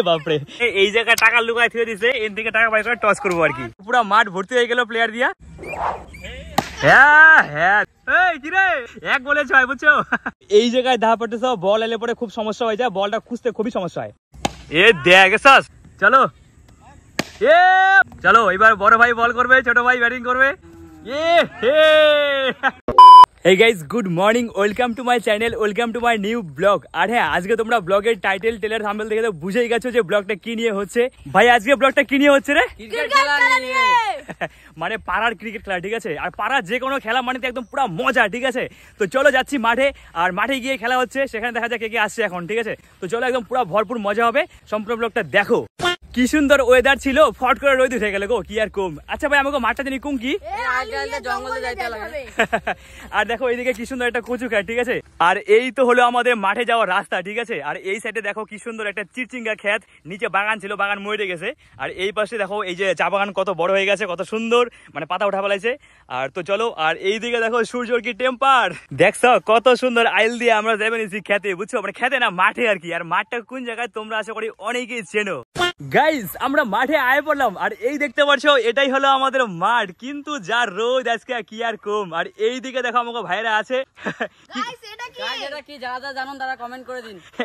বাপরে এই জায়গায় টাকা লুকায় থুয়ে দিছে, এর থেকে টাকা পাই করে টস করবো আর কি। পুরো মাঠ ভর্তি হয়ে গেল প্লেয়ার দিয়া। হ্যাঁ হ্যাঁ কিরে এক বলে ছয় বুঝছো। এই জায়গায় দেখা পড়তে সব বল এলে পরে খুব সমস্যা হয়ে যায়, বলটা খুঁজতে খুবই সমস্যা হয়। এ দেখ চলো চলো এবার বড় ভাই বল করবে, ছোট ভাই ব্যাটিং করবে। Hey guys, good morning, welcome to my channel, welcome to my new vlog। আর হ্যাঁ আজকে তোমরা ব্লগের টাইটেল টেলার থাম্বনেল দেখে তো বুঝেই গেছো যে ব্লগটা কি নিয়ে হচ্ছে। ভাই আজকে ব্লগটা কি নিয়ে হচ্ছে রে? ক্রিকেট খেলা নিয়ে। মানে পাড়ার ক্রিকেট খেলা, ঠিক আছে। আর পাড়ার যে কোনো খেলা মানে একদম পুরো মজা, ঠিক আছে। তো চলো যাচ্ছি মাঠে, আর মাঠে গিয়ে খেলা হচ্ছে, সেখানে দেখা যাক কে কে আসছে এখন, ঠিক আছে। তো চলো একদম পুরো ভরপুর মজা হবে, সম্পূর্ণ ব্লগটা দেখো। কি সুন্দর ওয়েদার ছিল, ফট করে রোদ উঠে গেল গো, কি আর কম। আচ্ছা ভাই আমাকে মাঠটা জানি কুম কি। আর দেখো এইদিকে কি সুন্দর একটা কচু খায়, ঠিক আছে। আর এই তো হলো আমাদের মাঠে যাওয়ার রাস্তা, ঠিক আছে। আর এই সাইডে দেখো কি সুন্দর একটা চিরচিঙ্গা ক্ষেত, নিচে বাগান ছিল, বাগান মরে গেছে। আর এই পাশে দেখো এই যে চা বাগান কত বড় হয়ে গেছে, কত সুন্দর, মানে পাতা উঠা ফেলাইছে। আর তো চলো, আর এইদিকে দেখো সূর্যর কি টেম্পার দেখছো, কত সুন্দর আইল দিয়ে আমরা যাবে নিছি খেতে, বুঝছো। মানে খেতে না, মাঠে আর কি। আর মাঠটা কোন জায়গায় তোমরা আশা করি অনেকেই চেনো। গাইস আমরা মাঠে আয় পড়লাম, আর এই দেখতে পাচ্ছ এটাই হলো আমাদের মাঠ, কিন্তু যা রোদ আজকে কি আর কম। আর এই দিকে দেখো আমাকে ভাইরা আছে।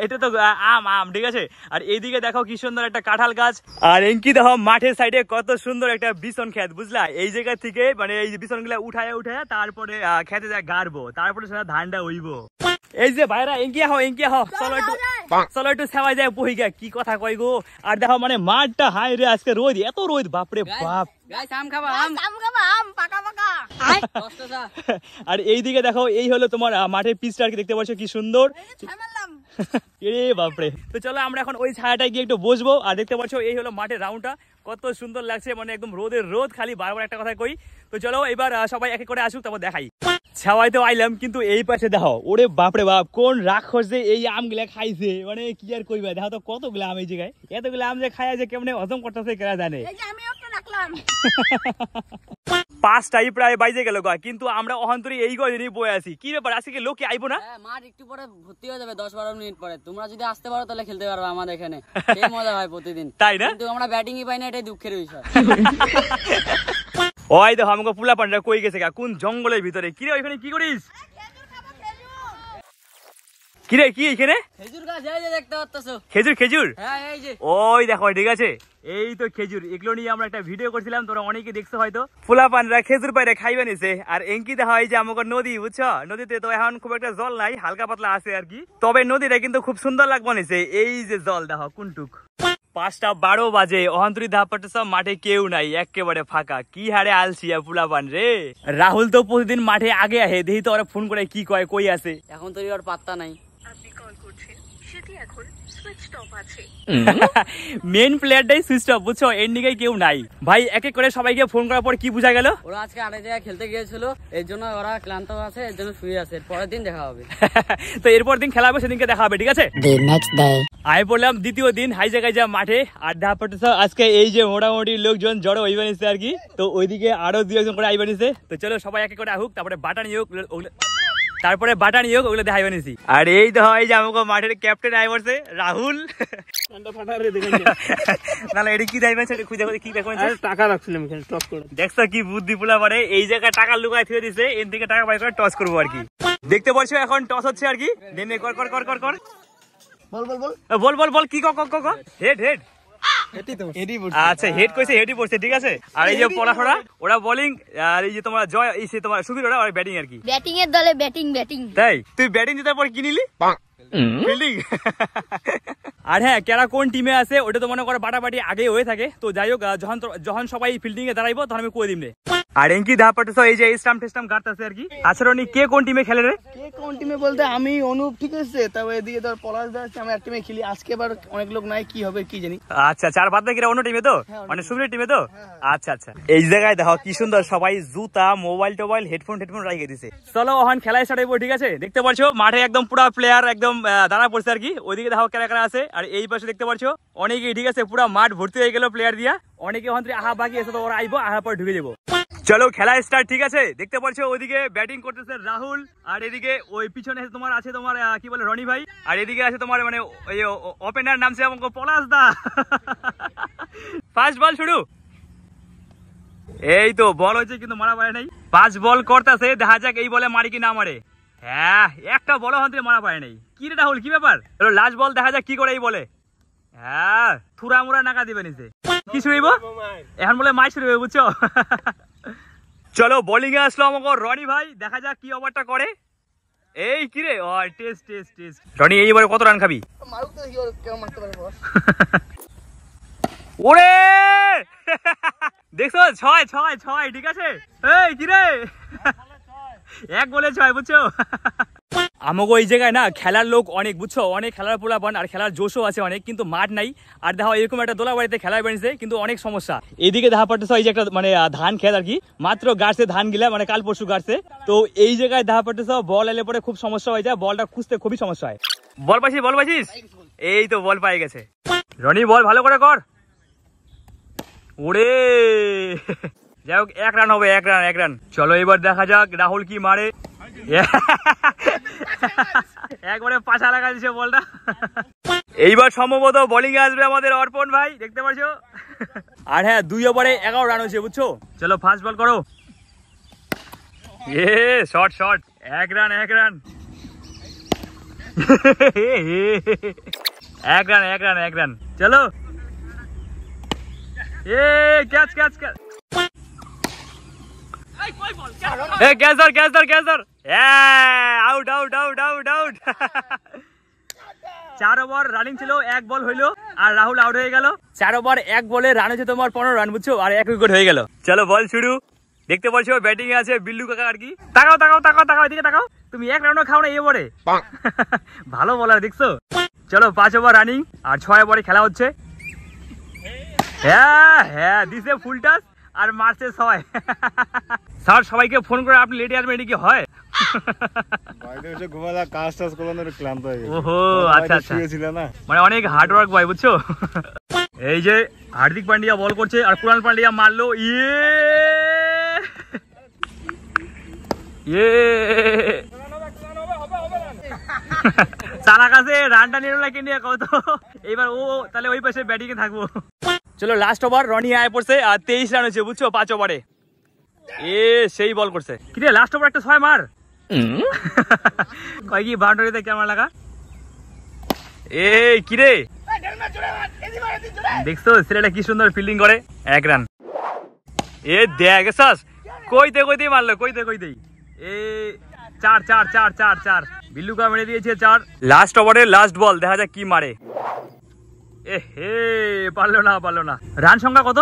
এটা তো আম, ঠিক আছে। আর এইদিকে দেখো কি সুন্দর একটা কাঁঠাল গাছ। আর এনকি দেখো মাঠের সাইডে কত সুন্দর একটা বিছন ক্ষেত, বুঝলা। এই জায়গা থেকে মানে এই বিছন গুলা উঠায় তারপরে খেতে যায় গাড়বো, তারপরে সেটা ধানটা হইবো। এই যে ভাইরা এঙ্কিয়া হও চলো একটু সেবাই যায় পহিকা, কি কথা কই গো। আর দেখো মানে মাঠটা হাই রে, আজকে রোদ, এত রোদ, বাপরে বাপ। আর এইদিকে দেখো এই হলো তোমার মাঠের পিচটা, আর কি দেখতে পাচ্ছ কি সুন্দর। বাপরে। তো চলো আমরা এখন ওই ছায়াটায় গিয়ে একটু বসবো। আর দেখতে পাচ্ছ এই হলো মাঠের রাউন্ডটা, কত সুন্দর লাগছে, মানে একদম রোদের রোদ, খালি বারবার একটা কথা কই। তো চলো এবার সবাই এক এক করে আসুক, তারপর দেখাই। ছাওয়াই তো আইলাম, কিন্তু এই পাশে দেখো ওরে বাপরে বাপ, কোন রাক্ষস যে এই আম গুলা খাইছে, মানে কি আর কইবা। দেখো তো কতগুলা আম এই জায়গায়, এতগুলা আম যে খায় যে কেমনে হজম করতেছে কেরা জানে। পাঁচটাই প্রায় বাইজে গেল, কিন্তু আমরা অহন্তরি এই কদিনই বয়ে আছি। কি ব্যাপার আজকে লোক কি আইবো না? মাঠ একটু পরে ভর্তি হয়ে যাবে, 10-12 মিনিট পরে। তোমরা যদি আসতে পারো তাহলে খেলতে পারবে আমাদের এখানে, এই মজা হয় প্রতিদিন, তাই না? কিন্তু আমরা ব্যাটিংই পাই না, এটাই দুঃখের বিষয়। ওই দেখো আমাকে পুলা পান্ডা কই গেছে কোন জঙ্গলের ভিতরে। কিরে ওইখানে কি করিস? কিরে কি এখানে? খেজুর গাছ, এই যে দেখতে পাচ্ছো খেজুর। হ্যাঁ এই যে, ওই দেখো, ঠিক আছে, এই তো খেজুর। এগুলো নিয়ে আমরা একটা ভিডিও করছিলাম, তোরা অনেকে দেখছো হয়তো। ফুলা পানরা খেজুর পাইরে খাইবে নিছে। আর এঙ্কি দেখা হয় যে আমাকে নদী, বুঝছো। নদীতে তো এখন খুব একটা জল নাই, হালকা পাতলা আছে আর কি। তবে নদীটা কিন্তু খুব সুন্দর লাগবে নিছে। এই যে জল দেখো কোনটুক। 5:12 বাজে, অহন্তরি ধাপাটা সব মাঠে কেউ নাই, একেবারে ফাঁকা। কি হারে আলসিয়া ফুলা পান রে। রাহুল তো প্রতিদিন মাঠে আগে আহে, দেখি তো ওরা ফোন করে কি কয়, কই আছে। এখন তো আর পাত্তা নাই। মেন প্লেয়ারটাই সুইচ অফ, বুঝছো। এর দিকে কেউ নাই ভাই। এক এক করে সবাইকে ফোন করার পর কি বুঝা গেল, ওরা আজকে আরেক জায়গায় খেলতে গিয়েছিল, এর জন্য ওরা ক্লান্ত আছে, এর জন্য শুয়ে আছে। পরের দিন দেখা হবে। তো এরপর দিন খেলা হবে, সেদিনকে দেখা হবে, ঠিক আছে। আয় বললাম দ্বিতীয় দিন হাই জায়গায় যা মাঠে। আর দেখা পড়তেছে আজকে এই যে মোটামুটি লোকজন জড়ো হইবে নিছে আর কি। তো ওইদিকে আরো 2-1 করে আইবে নিছে। তো চলো সবাই এক এক করে আহুক, তারপরে বাটা নিয়ে ওগুলো দেখাইবে নিছি। আর এই তো হয় যে আমাকে মাঠের ক্যাপ্টেন আই বলছে রাহুল। দেখছো কি বুদ্ধি পোলা পারে, এই জায়গায় টাকা লুকায় থুয়ে দিছে, এর থেকে টাকা পাই করে টস করবো আর কি। দেখতে পাচ্ছ এখন টস হচ্ছে আর কি। বল কি হেড। আচ্ছা হেড কইছে, হেডই পড়ছে, ঠিক আছে। আর এই যে পড়াশোনা ওরা বোলিং, আর এই যে তোমার জয় তোমার সুবীর ওরা ব্যাটিং আর কি। ব্যাটিং এর দলে ব্যাটিং। তাই তুই ব্যাটিং দিতে পর কি নিলি? ফিল্ডিং। আর হ্যাঁ কারা কোন টিমে আছে ওটা তো মনে করো বাটাবাটি আগে হয়ে থাকে। তো যাই হোক যখন সবাই ফিল্ডিং এ দাঁড়াইবো তখন আমি কই দিমরে। আর এনকি ধাপাটা এই যে স্টাম্প টেস্টাম্প গাড়তাছে আর কি। আচ্ছা রনি কে কোন টিমে খেলে রে? কে কোন টিমে বলতে আমি অনুপ, ঠিক আছে। তবে এদিকে ধর পলাশ দা আছে, আমি এক টিমে খেলি। আজকে আবার অনেক লোক নাই, কি হবে কি জানি। আচ্ছা চার বাদ বাকিরা অন্য টিমে তো, মানে সুবীরের টিমে তো। আচ্ছা এই জায়গায় দেখো কি সুন্দর সবাই জুতা, মোবাইল টোবাইল, হেডফোন রাখিয়ে দিছে। চলো ওখান খেলায় স্টার্ট হইবো, ঠিক আছে। দেখতে পাচ্ছো মাঠে একদম পুরা প্লেয়ার একদম দাঁড়া পড়ছে আর কি। ওইদিকে দেখো কারা আছে। আর এই পাশে দেখতে পাচ্ছো অনেকেই, ঠিক আছে। পুরা মাঠ ভর্তি হয়ে গেল প্লেয়ার দিয়া। অনেকে ওখান থেকে আহা বাকি আছে, তো ওরা আইবো, আহা পর ঢুকে যাবো। চলো খেলা স্টার্ট, ঠিক আছে? দেখতে পাচ্ছ ওইদিকে ব্যাটিং করতেছে রাহুল, আর এদিকে ওই পিছনে তোমার আছে তোমার কি বলে রনি ভাই, আর এদিকে আছে তোমার মানে ওই ওপেনার নামছে আমাকে পলাশ দা। ফার্স্ট বল শুরু। এই তো বল হয়েছে কিন্তু মারা পারে নাই। 5 বল করতেছে, দেখা যাক এই বলে মারি কি না মারে। হ্যাঁ, একটা বল হন মারা পারে নাই। কি রে রাহুল, কি ব্যাপার? লাস্ট বল, দেখা যাক কি করে এই বলে। হ্যাঁ, থুরা মুরা নাকা দিবে নিচে। কি শুইব এখন বলে মাই শুরু হবে, বুঝছো? চলো বোলিং এ আসলো আমাকে রনি ভাই, দেখা যাক কি ওভারটা করে। এই কি রে, টেস্ট টেস্ট টেস্ট। রনি এইবারে কত রান খাবি? ওরে দেখছো, 6 ঠিক আছে। এই কি রে, 1 বলে 6, বুঝছো? আমাকে এই জায়গায় না খেলার লোক অনেক, বুঝছো, অনেক খেলার পোলাপান আর খেলার জোশও আছে অনেক, কিন্তু মাঠ নাই। আর দেখো এরকম একটা দোলা বাড়িতে খেলায় বেড়েছে, কিন্তু অনেক সমস্যা। এইদিকে দেখা পাচ্ছে এই যে একটা মানে ধান খেত আর কি, মাত্র গাছছে ধান গিলা, মানে কাল পরশু গাছছে। তো এই জায়গায় দেখা পাচ্ছে বল এলে পরে খুব সমস্যা হয়ে যায়, বলটা খুঁজতে খুবই সমস্যা হয়। বল পাইছিস? এই তো বল পাই গেছে। রনি বল ভালো করে কর। ওরে যাই হোক, 1 রান হবে, 1 রান। চলো এবার দেখা যাক রাহুল কি মারে। একবারে পাশা লাগা দিছে বলটা। এইবার সম্ভবত বোলিং এ আসবে আমাদের অর্পণ ভাই, দেখতে পাচ্ছো। আর হ্যাঁ, 2 ওভারে 11 রান হয়েছে, বুঝছো? চলো ফার্স্ট বল করো। Short 1 run 1 run. 1 রান। চলো ক্যাচ। ক্যাচ ধর। আউট। 4 ওভার রানিং ছিল, 1 বল হইলো, আর রাহুল আউট হয়ে গেল। 4 ওভার 1 বলে রান হচ্ছে তোমার 15 রান, বুঝছো, আর 1 উইকেট হয়ে গেল। চলো বল শুরু। দেখতে পাচ্ছ ব্যাটিং এ আছে বিল্লু কাকা আর কি। তাকাও এদিকে তাকাও। তুমি 1 রানও খাও না এই ওভারে। ভালো বলার, দেখছো? চলো 5 ওভার রানিং আর 6 ওভারে খেলা হচ্ছে। হ্যাঁ দিছে ফুল টাচ আর মারছে 6। স্যার সবাইকে ফোন করে আপনি লেটে আসবেন, এটা কি হয়? ওহো আচ্ছা, মানে অনেক হার্ড ওয়ার্ক ভাই, বুঝছো? এই যে হার্দিক পান্ডিয়া বল করছে আর কুণাল পান্ডিয়া মারলো। তারা কাছে রানটা নিয়ে কত। এবার ও তাহলে ওই পাশে ব্যাটিং এ থাকবো। চলো লাস্ট ওভার, রনি আয় পড়ছে আর 23 রান হয়েছে, বুঝছো, 5 ওভারে। সেই বল করছে। কিরে লাস্ট ওভার একটা 6 মার। কয় কি বাউন্ডারিতে ক্যামেরা লাগা। কিরে দেখছো ছেলেটা কি সুন্দর ফিল্ডিং করে। 1 রান। দেখ কইতে মারলো, কইতে 4। বিল্লুকা মেরে দিয়েছে 4। লাস্ট ওভারে লাস্ট বল, দেখা যাক কি মারে। পারলো না। রান সংখ্যা কত?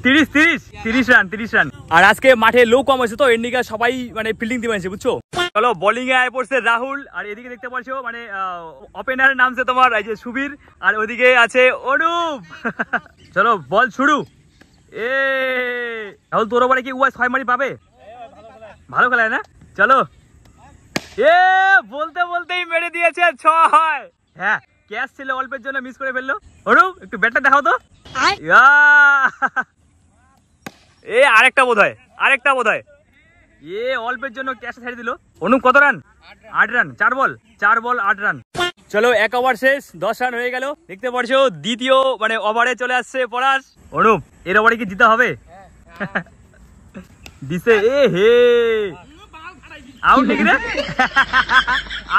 30 রান। আর আজকে মাঠে লোক কম হয়েছে, তো এর নিকে সবাই মানে ফিল্ডিং দিবেছে, বুঝছো? চলো বোলিং এ আয় পড়ছে রাহুল, আর এদিকে দেখতে পাচ্ছ মানে ওপেনার নামছে তোমার এই যে সুবীর, আর ওদিকে আছে অনুপ। চলো বল শুরু। রাহুল তোর ওভারে কি 6 মারি পাবে? ভালো খেলায় না? চলো বলতেই মেরে দিয়েছে 6। হ্যাঁ, ক্যাচ ছিল, অল্পের জন্য মিস করে ফেললো। অনুপ একটু ব্যাটটা দেখাও তো। আরেকটা বোধহয়। অল্পের জন্য ক্যাচ ছেড়ে দিল। অনুপ কত রান? 8 রান। 4 বল 8 রান। চলো 1 ওভার শেষ, 10 রান হয়ে গেল। দেখতে পাচ্ছ দ্বিতীয় মানে ওভারে চলে আসছে পলাশ। অনুপ এর ওভারে কি জিতা হবে? দিছে আউট নাকি রে?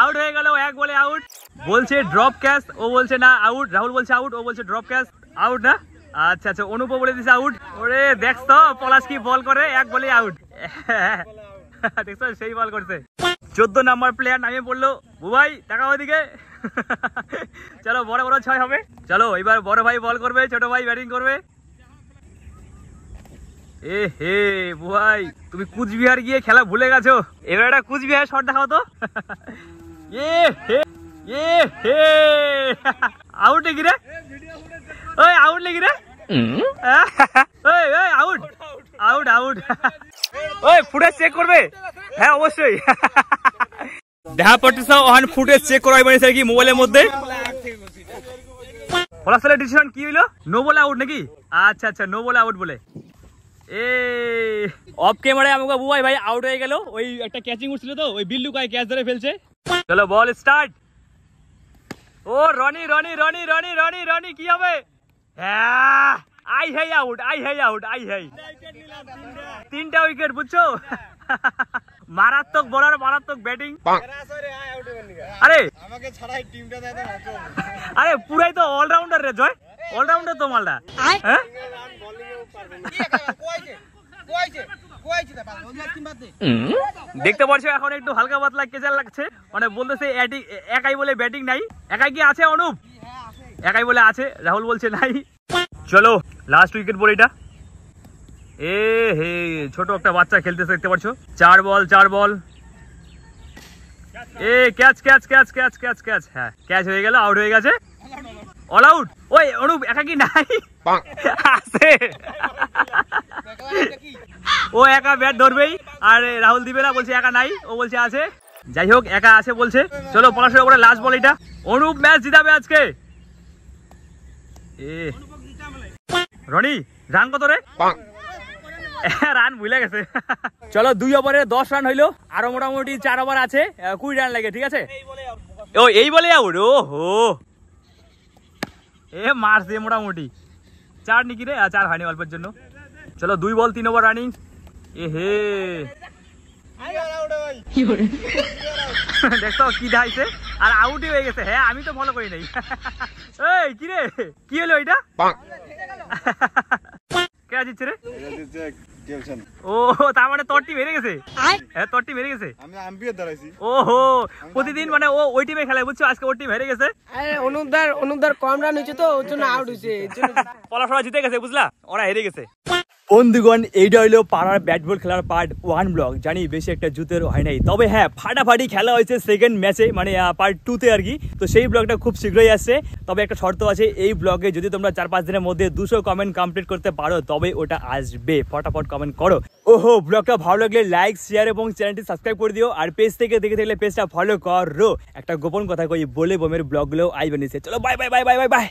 আউট হয়ে গেল, 1 বলে আউট। বলছে ড্রপ ক্যাচ, ও বলছে না আউট। রাহুল বলছে আউট, ও বলছে ড্রপ ক্যাচ। আউট না? আচ্ছা অনুপ বলে দিছে আউট। ওরে দেখছো পলাশ কি বল করে, 1 বলে আউট। দেখছো সেই বল করছে। 14 নাম্বার প্লেয়ার নামিয়ে পড়লো। বুবাই টাকা ওইদিকে। চলো বড় 6 হবে। চলো এবার বড় ভাই বল করবে, ছোট ভাই ব্যাটিং করবে। বুবাই তুমি কুচবিহার গিয়ে খেলা ভুলে গেছো, এবার একটা কুচবিহার শট দেখাও তো। আউট নাকি রে? আউট নাকি রে? আউট। ফুটেজ চেক করবে? হ্যাঁ অবশ্যই। দেখা পড়তেছে ওখানে ফুটেজ চেক করা হয়েছে কি মোবাইলের মধ্যে। পলাশের ডিসিশন কি হইলো? নো বলে আউট নাকি? আচ্ছা নো বলে আউট বলে। এ অফ ক্যামেরায় আমাকে বুবাই ভাই আউট হয়ে গেল। ওই একটা ক্যাচিং উঠছিল তো, ওই বিল্লু কাই ক্যাচ ধরে ফেলছে। চলো বল স্টার্ট। ও রনি রনি রনি রনি রনি রনি কি হবে? হ্যাঁ আই হেই আউট, আই হেই আউট, আই হেই। 3টা উইকেট বুঝছো? মারাত্মক বোলার, মারাত্মক ব্যাটিং। আরে আমাকে ছাড়াই টিমটা দেয় না। আরে পুরাই তো অলরাউন্ডার রে জয়, অলরাউন্ডার তো মালটা। হ্যাঁ দেখতে পাচ্ছ এখন একটু হালকা পাতলা কেজার লাগছে, মানে বলতেছে একাই বলে ব্যাটিং নাই। একাই কি আছে অনুপ? একাই বলে আছে, রাহুল বলছে নাই। চলো লাস্ট উইকেট বল এটা। এ হে ছোট একটা বাচ্চা খেলতেছে দেখতে পাচ্ছ। 4 বল 4 বল। এ catch catch catch catch catch catch. হ্যাঁ ক্যাচ হয়ে গেল, আউট হয়ে গেছে, অল আউট। ওই অনুপ একা কি নাই? আছে, ও একা ব্যাট ধরবেই আর রাহুল দিবে না, বলছে একা নাই, ও বলছে আছে। যাই হোক একা আছে বলছে। চলো পলাশের উপরে লাস্ট বল এটা। অনুপ ম্যাচ জিতাবে আজকে। এ রনি রান কত রে? রান ভুলে গেছে। চলো 2 ওভারে 10 রান হইলো, আরো মোটামুটি 4 ওভার আছে, 20 রান লাগে, ঠিক আছে? ও এই বলে আউট। ও হো এ মারছে মোটামুটি। 4 নাকি রে? 4 হয়নি অল্পের জন্য। চলো 2 বল 3 ওভার রানিং। এ হে দেখো কি দাইছে, আর আউটই হয়ে গেছে। হ্যাঁ আমি তো ফলো করি নাই। এই কি রে, কি হলো এটা? কে জিতছে রে? ও তার মানে তোর টিম হেরে গেছে। হ্যাঁ তোর টিম হেরে গেছে। আমি আম্পায়ার দাঁড়াইছি। ওহো প্রতিদিন মানে ও ওই টিমে খেলে বুঝছো, আজকে ওর টিম হেরে গেছে। আরে অনুপদার কম রান হয়েছে তো ওর জন্য আউট হয়েছে। পলাশরা জিতে গেছে বুঝলা, ওরা হেরে গেছে। বন্ধুগণ এইটা হইলো পাড়ার ব্যাট বল খেলার পার্ট 1 ব্লগ। জানি বেশি একটা জুতের হয় নাই, তবে হ্যাঁ ফাটাফাটি খেলা হয়েছে সেকেন্ড ম্যাচে, মানে পার্ট 2 তে আর কি। তো সেই ব্লগটা খুব শীঘ্রই আসছে, তবে একটা শর্ত আছে, এই ব্লগে যদি তোমরা 4-5 দিনের মধ্যে 200 কমেন্ট কমপ্লিট করতে পারো তবে ওটা আসবে। ফটাফট কমেন্ট করো। ওহো ব্লগটা ভালো লাগলে লাইক শেয়ার এবং চ্যানেলটি সাবস্ক্রাইব করে দিও। আর পেজ থেকে দেখে থাকলে পেজটা ফলো করো। একটা গোপন কথা কই, বলে বোমের ব্লগগুলো আইবে নিছে। চলো bye bye bye bye bye bye.